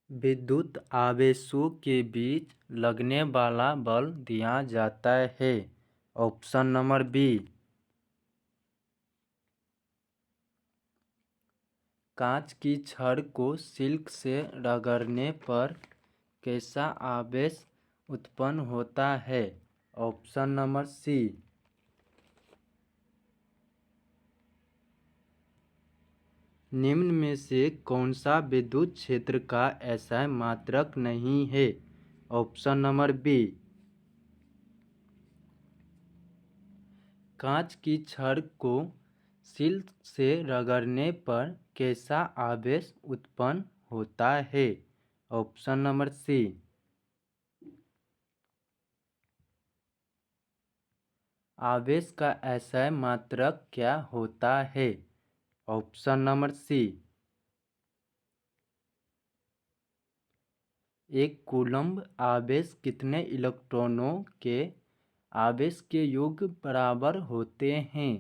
विद्युत आवेशों के बीच लगने वाला बल दिया जाता है। Option number B. कांच की छड़ को सिल्क से रगड़ने पर कैसा आवेश उत्पन्न होता है? Option number C. निम्न में से कौन सा विद्युत क्षेत्र का ऐसा मात्रक नहीं है? Option number B. कांच की छड़ को सिल्क से रगड़ने पर कैसा आवेश उत्पन्न होता है? Option number C. आवेश का ऐसा मात्रक क्या होता है? Option number C. एक कूलम्ब आवेश कितने इलेक्ट्रॉनों के आवेश के योग बराबर होते हैं?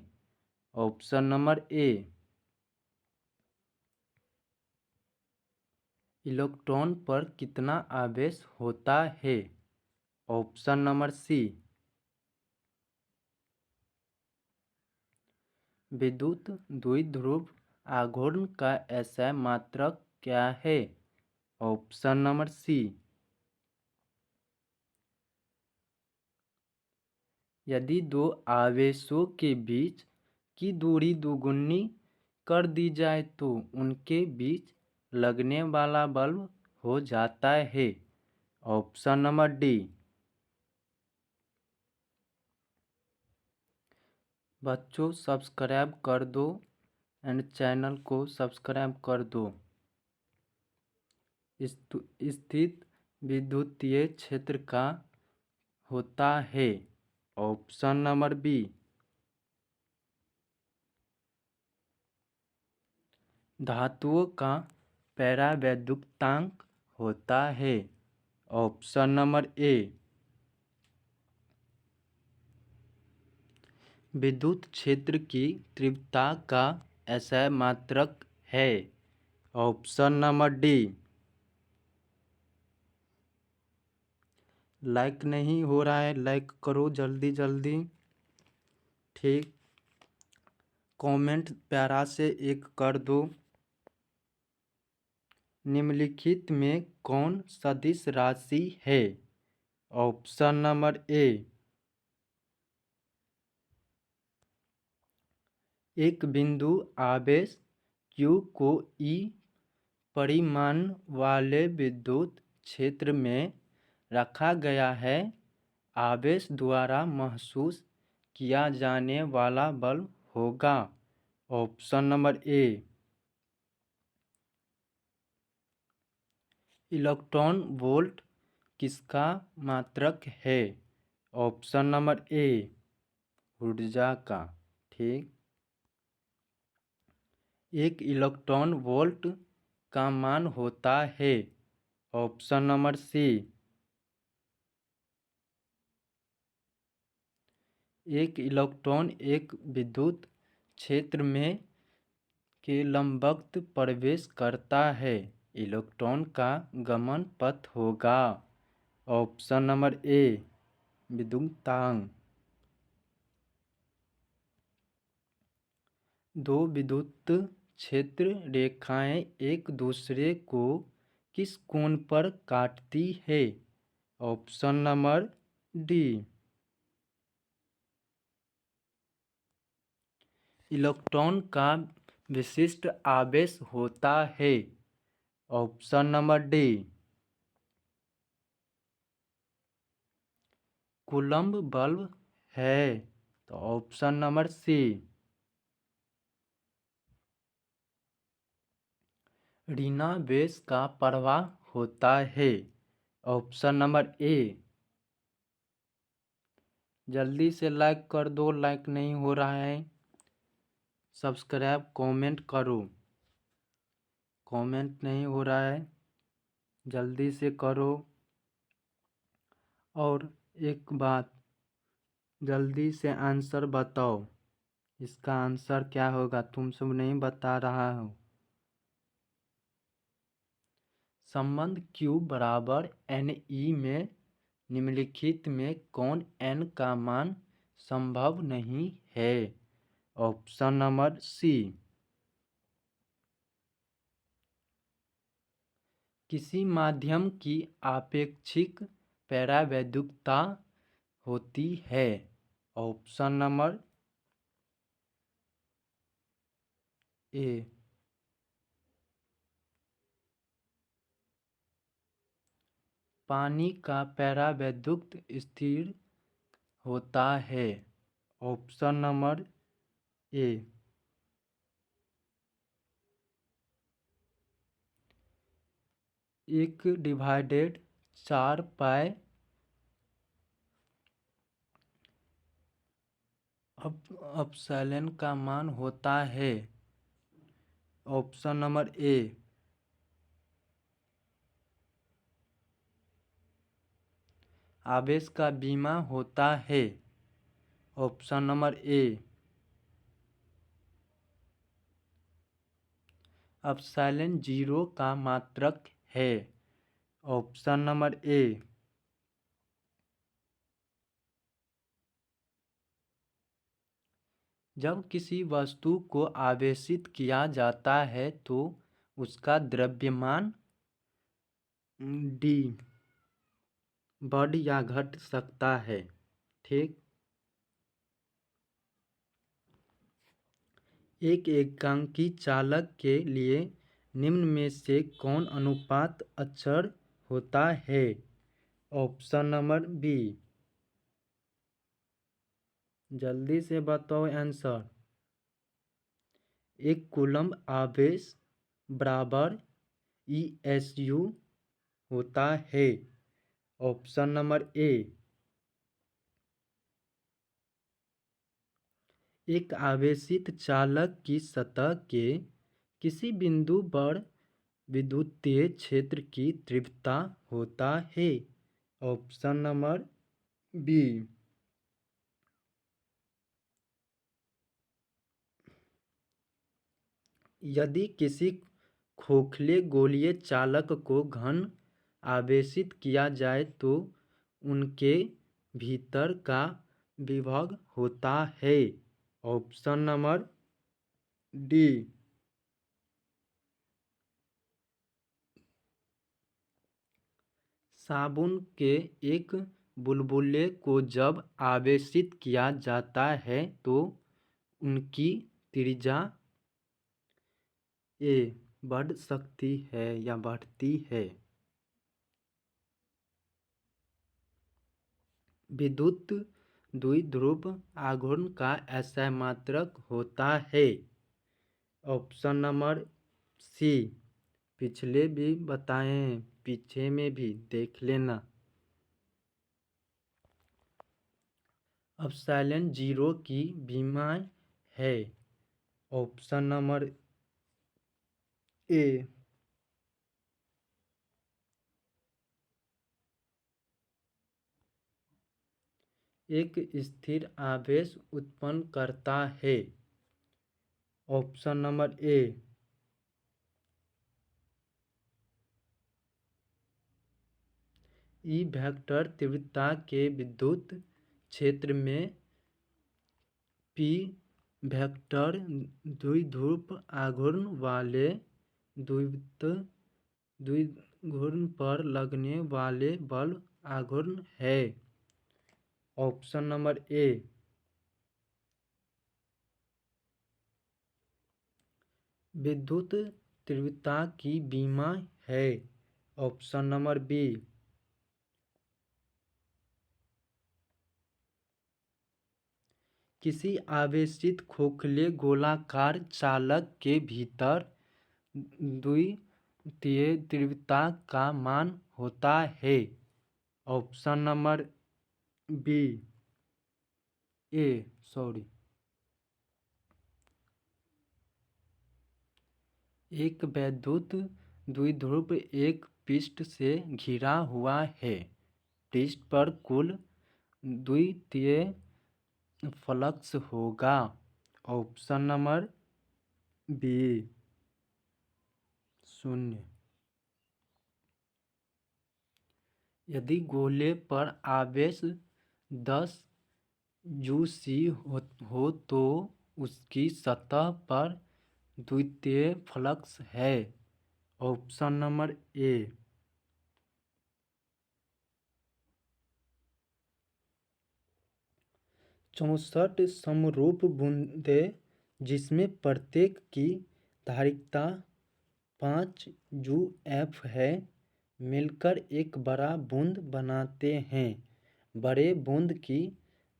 ऑप्शन नंबर ए। इलेक्ट्रॉन पर कितना आवेश होता है? Option number C. विद्युत द्विध्रुव आघूर्ण का ऐसा मात्रक क्या है? Option number C. यदि दो आवेशों के बीच की दूरी दोगुनी कर दी जाए तो उनके बीच लगने वाला बल हो जाता है। Option number D. बच्चों सब्सक्राइब कर दो एंड चैनल को सब्सक्राइब कर दो। स्थित विद्युतीय क्षेत्र का होता है? Option number B. धातुओं का परावैद्युतांक होता है? Option number A. विद्युत क्षेत्र की तीव्रता का ऐसा मात्रक है? Option number D. लाइक नहीं हो रहा है, लाइक करो जल्दी जल्दी। ठीक, कमेंट प्यारा से एक कर दो। निम्नलिखित में कौन सदिश राशि है? ऑप्शन नंबर ए। एक बिंदु आवेश Q को E परिमाण वाले विद्युत क्षेत्र में रखा गया है। आवेश द्वारा महसूस किया जाने वाला बल होगा। ऑप्शन नंबर ए। इलेक्ट्रॉन वोल्ट किसका मात्रक है? ऑप्शन नंबर ए। ऊर्जा का। ठीक, एक इलेक्ट्रॉन वोल्ट का मान होता है? Option number C. एक इलेक्ट्रॉन एक विद्युत क्षेत्र में के लंबवत प्रवेश करता है। इलेक्ट्रॉन का गमन पथ होगा। Option number A. विद्युतांक। दो विद्युत क्षेत्र रेखाएं एक दूसरे को किस कोण पर काटती है? Option number D. इलेक्ट्रॉन का विशिष्ट आवेश होता है? Option number D. Coulomb bulb है तो ऑप्शन नंबर सी। ऋणावेश का प्रवाह होता है? ऑप्शन नंबर ए। जल्दी से लाइक कर दो, लाइक नहीं हो रहा है। सब्सक्राइब कमेंट करो, कमेंट नहीं हो रहा है, जल्दी से करो। और एक बात, जल्दी से आंसर बताओ, इसका आंसर क्या होगा? तुम सब नहीं बता रहा हो। संबंध Q बराबर NE में निम्नलिखित में कौन n का मान संभव नहीं है? ऑप्शन नंबर सी, किसी माध्यम की आपेक्षिक परावैद्युतता होती है। ऑप्शन नंबर ए, पानी का परावैद्युत स्थिर होता है। ऑप्शन नंबर ए, 1/4 पाई अपसाइलन का मान होता है। ऑप्शन नंबर ए, आवेश का बीमा होता है। ऑप्शन नंबर ए, अपसाइलन 0 का मात्रक है। ऑप्शन नंबर ए, जब किसी वस्तु को आवेशित किया जाता है तो उसका द्रव्यमान डी बढ़ या घट सकता है। ठीक, एक एकांकी चालक के लिए निम्न में से कौन अनुपात अचर होता है? ऑप्शन नंबर बी, जल्दी से बताओ आंसर। 1 कूलम्ब आवेश बराबर ESU होता है। ऑप्शन नंबर ए, एक आवेशित चालक की सतह के किसी बिंदु पर विद्युतीय क्षेत्र की तीव्रता होता है। ऑप्शन नंबर बी, यदि किसी खोखले गोलीय चालक को घन आवेशित किया जाए तो उनके भीतर का विभव होता है। ऑप्शन नंबर डी, साबुन के एक बुलबुले को जब आवेशित किया जाता है तो उनकी त्रिज्या ए बढ़ सकती है या बढ़ती है। विद्युत द्विध्रुव आघूर्ण का ऐसा मात्रक होता है। ऑप्शन नंबर सी, पिछले भी बताएं, पीछे में भी देख लेना। अपसाइलन 0 की बीमा है। ऑप्शन नंबर ए, एक स्थिर आवेश उत्पन्न करता है। ऑप्शन नंबर ए, ई वेक्टर तीव्रता के विद्युत क्षेत्र में पी वेक्टर द्विध्रुव आघूर्ण वाले द्विध्रुव पर लगने वाले बल आघूर्ण है। ऑप्शन नंबर ए, विद्युत तीव्रता की बीमा है। ऑप्शन नंबर बी, किसी आवेशित खोखले गोलाकार चालक के भीतर द्वितीय तीव्रता का मान होता है। ऑप्शन नंबर बी, ए सॉरी, एक वैद्युत द्विध्रुव एक पृष्ठ से घिरा हुआ है। पृष्ठ पर कुल द्वितीय फ्लक्स होगा। Option number B, 0। यदि गोले पर आवेश 10 जूसी हो तो उसकी सतह पर द्वितीय फ्लक्स है। ऑप्शन नंबर ए। 64 समरूप बूंदें जिसमें प्रत्येक की धारिता 5 UF है मिलकर एक बड़ा बूंद बनाते हैं। बड़े बूंद की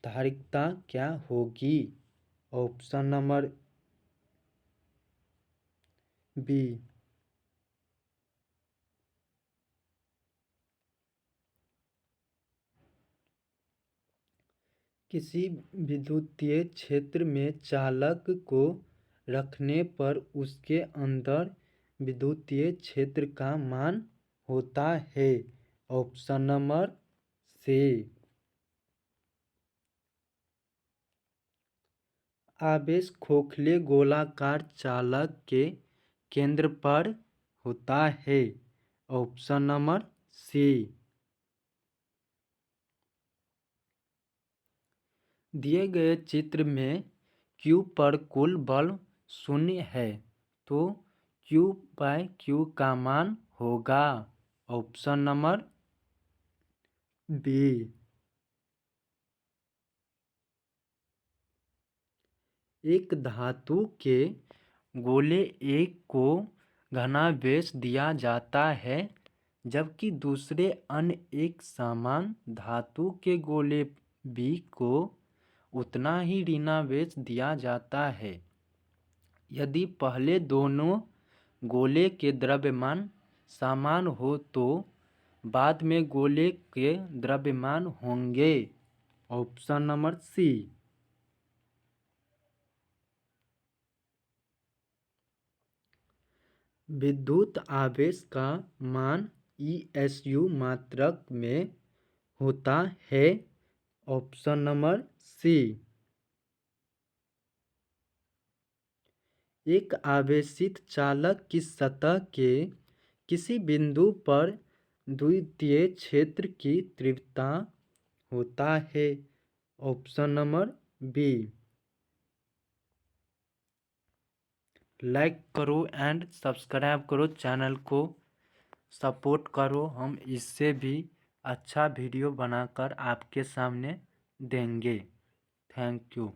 धारिता क्या होगी? Option number B. किसी विद्युतीय क्षेत्र में चालक को रखने पर उसके अंदर विद्युतीय क्षेत्र का मान होता है। Option number C. आवेश खोखले गोलाकार चालक के केंद्र पर होता है। Option number C. दिए गए चित्र में Q पर कुल बल 0 है तो Q/Q का मान होगा। Option number B. एक धातु के गोले एक को घनावेश दिया जाता है जबकि दूसरे अन्य एक समान धातु के गोले B को उतना ही ऋणावेश दिया जाता है। यदि पहले दोनों गोले के द्रव्यमान समान हो तो बाद में गोले के द्रव्यमान होंगे। Option number C. विद्युत आवेश का मान ESU मात्रक में होता है। Option number C. एक आवेशित चालक की सतह के किसी बिंदु पर द्वितीय क्षेत्र की तीव्रता होता है। Option number B. लाइक करो एंड सब्सक्राइब करो, चैनल को सपोर्ट करो। हम इससे भी अच्छा वीडियो बनाकर आपके सामने देंगे। Thank you.